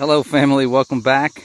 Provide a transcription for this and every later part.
Hello family, welcome back.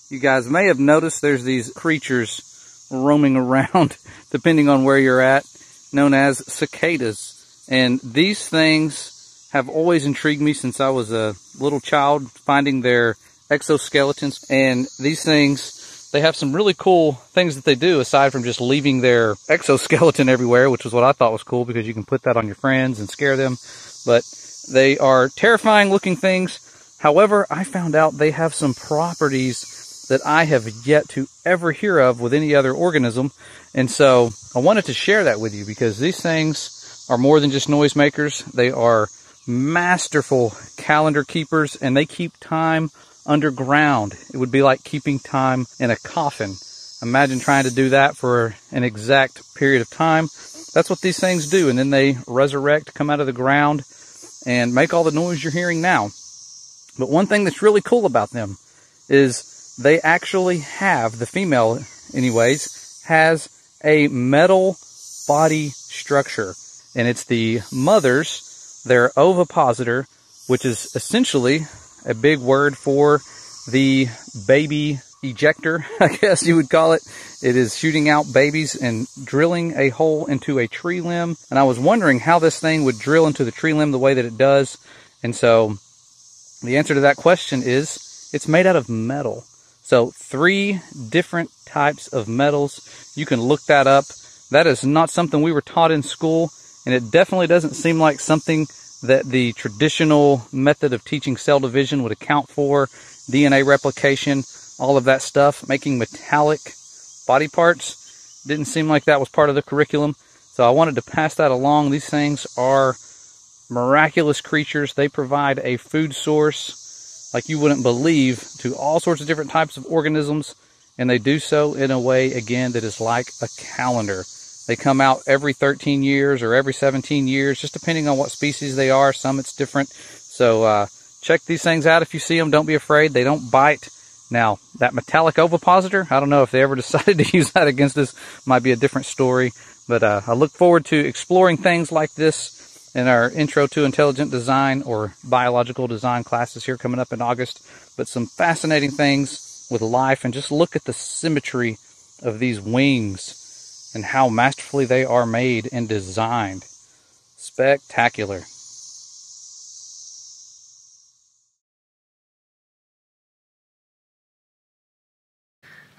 You guys may have noticed there's these creatures roaming around depending on where you're at, known as cicadas. And these things have always intrigued me since I was a little child, finding their exoskeletons. And these things, they have some really cool things that they do aside from just leaving their exoskeleton everywhere, which was what I thought was cool because you can put that on your friends and scare them. But they are terrifying looking things. However, I found out they have some properties that I have yet to ever hear of with any other organism. And so I wanted to share that with you because these things are more than just noisemakers. They are masterful calendar keepers, and they keep time underground. It would be like keeping time in a coffin. Imagine trying to do that for an exact period of time. That's what these things do. And then they resurrect, come out of the ground, and make all the noise you're hearing now. But one thing that's really cool about them is they actually have, the female anyways, has a metal body structure. And it's the mother's, their ovipositor, which is essentially a big word for the baby ejector, I guess you would call it. It is shooting out babies and drilling a hole into a tree limb. And I was wondering how this thing would drill into the tree limb the way that it does. And so the answer to that question is it's made out of metal. So 3 different types of metals. You can look that up. That is not something we were taught in school, and it definitely doesn't seem like something that the traditional method of teaching cell division would account for. DNA replication, all of that stuff, making metallic body parts, didn't seem like that was part of the curriculum. So I wanted to pass that along. These things are miraculous creatures. They provide a food source like you wouldn't believe to all sorts of different types of organisms, and they do so in a way, again, that is like a calendar. They come out every 13 years or every 17 years, just depending on what species they are. Some it's different. So check these things out if you see them. Don't be afraid. They don't bite. Now, that metallic ovipositor, I don't know if they ever decided to use that against us. Might be a different story. But I look forward to exploring things like this in our Intro to Intelligent Design or Biological Design classes here coming up in August. But some fascinating things with life, and just look at the symmetry of these wings and how masterfully they are made and designed. Spectacular.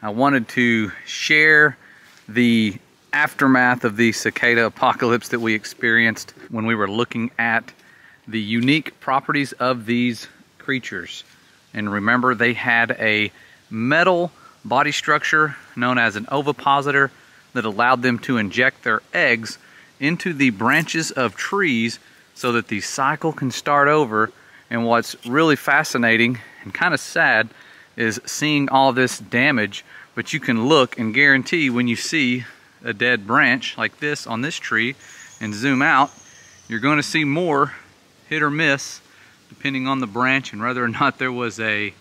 I wanted to share the aftermath of the cicada apocalypse that we experienced when we were looking at the unique properties of these creatures. And remember, they had a metal body structure known as an ovipositor that allowed them to inject their eggs into the branches of trees so that the cycle can start over. And what's really fascinating and kind of sad is seeing all this damage, but you can look and guarantee when you see a dead branch like this on this tree and zoom out, you're going to see more hit or miss depending on the branch and whether or not there was a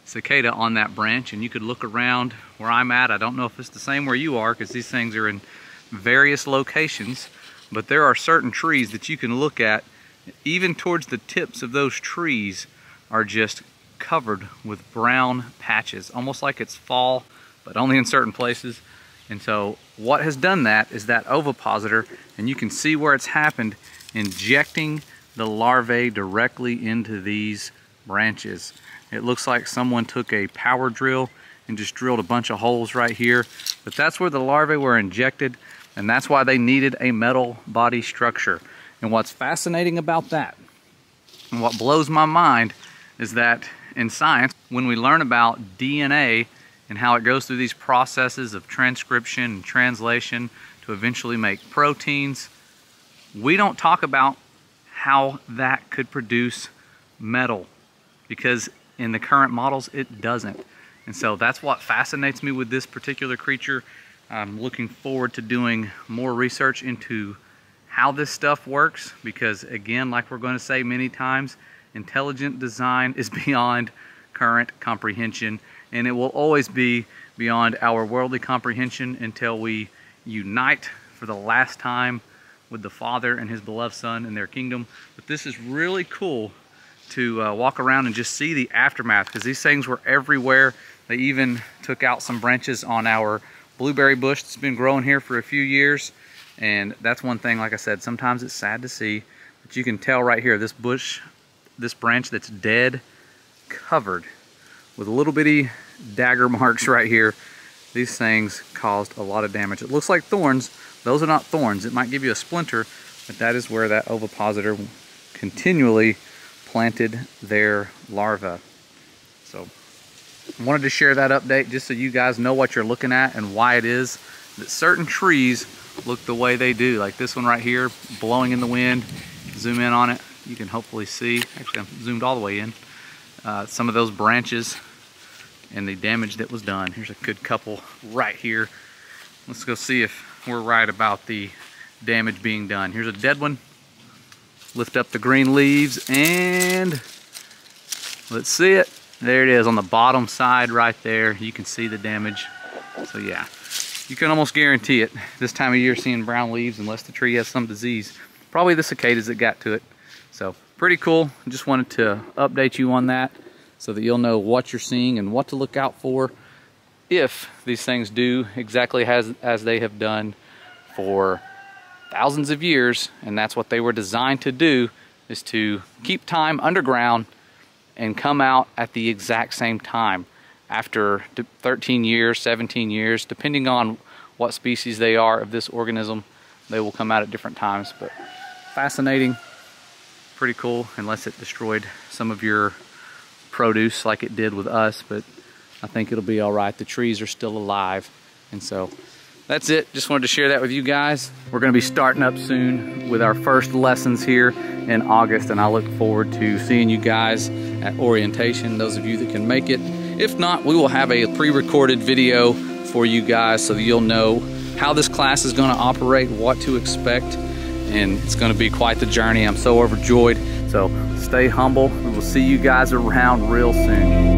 cicada on that branch. And you could look around where I'm at. I don't know if it's the same where you are because these things are in various locations, but there are certain trees that you can look at, even towards the tips of those trees are just covered with brown patches, almost like it's fall, but only in certain places. And so what has done that is that ovipositor, and you can see where it's happened, injecting the larvae directly into these branches. It looks like someone took a power drill and just drilled a bunch of holes right here, but that's where the larvae were injected, and that's why they needed a metal body structure. And what's fascinating about that, and what blows my mind, is that in science, when we learn about DNA and how it goes through these processes of transcription and translation to eventually make proteins, we don't talk about how that could produce metal, because in the current models it doesn't. And so that's what fascinates me with this particular creature. I'm looking forward to doing more research into how this stuff works, because again, like we're going to say many times, intelligent design is beyond current comprehension, and it will always be beyond our worldly comprehension until we unite for the last time with the Father and His beloved Son in their kingdom. But this is really cool to walk around and just see the aftermath, because these things were everywhere. They even took out some branches on our blueberry bush that's been growing here for a few years. And that's one thing, like I said, sometimes it's sad to see, but you can tell right here, this bush, this branch that's dead, covered with little bitty dagger marks right here. These things caused a lot of damage. It looks like thorns. Those are not thorns. It might give you a splinter, but that is where that ovipositor continually planted their larvae. So I wanted to share that update just so you guys know what you're looking at and why it is that certain trees look the way they do. Like this one right here, blowing in the wind. Zoom in on it, you can hopefully see. Actually, I'm zoomed all the way in. Some of those branches and the damage that was done. Here's a good couple right here. Let's go see if we're right about the damage being done. Here's a dead one. Lift up the green leaves and let's see it. There it is on the bottom side right there. You can see the damage. So yeah, you can almost guarantee it. This time of year, seeing brown leaves, unless the tree has some disease. Probably the cicadas that got to it. So pretty cool. Just wanted to update you on that so that you'll know what you're seeing and what to look out for if these things do exactly as they have done for thousands of years. And that's what they were designed to do, is to keep time underground and come out at the exact same time. After 13 years, 17 years, depending on what species they are of this organism, they will come out at different times. But fascinating, pretty cool, unless it destroyed some of your produce like it did with us, but I think it'll be all right. The trees are still alive. And so that's it. Just wanted to share that with you guys. We're going to be starting up soon with our first lessons here in August, and I look forward to seeing you guys at orientation, those of you that can make it. If not, we will have a pre-recorded video for you guys so that you'll know how this class is going to operate, what to expect, and it's going to be quite the journey. I'm so overjoyed. So stay humble, and we'll see you guys around real soon.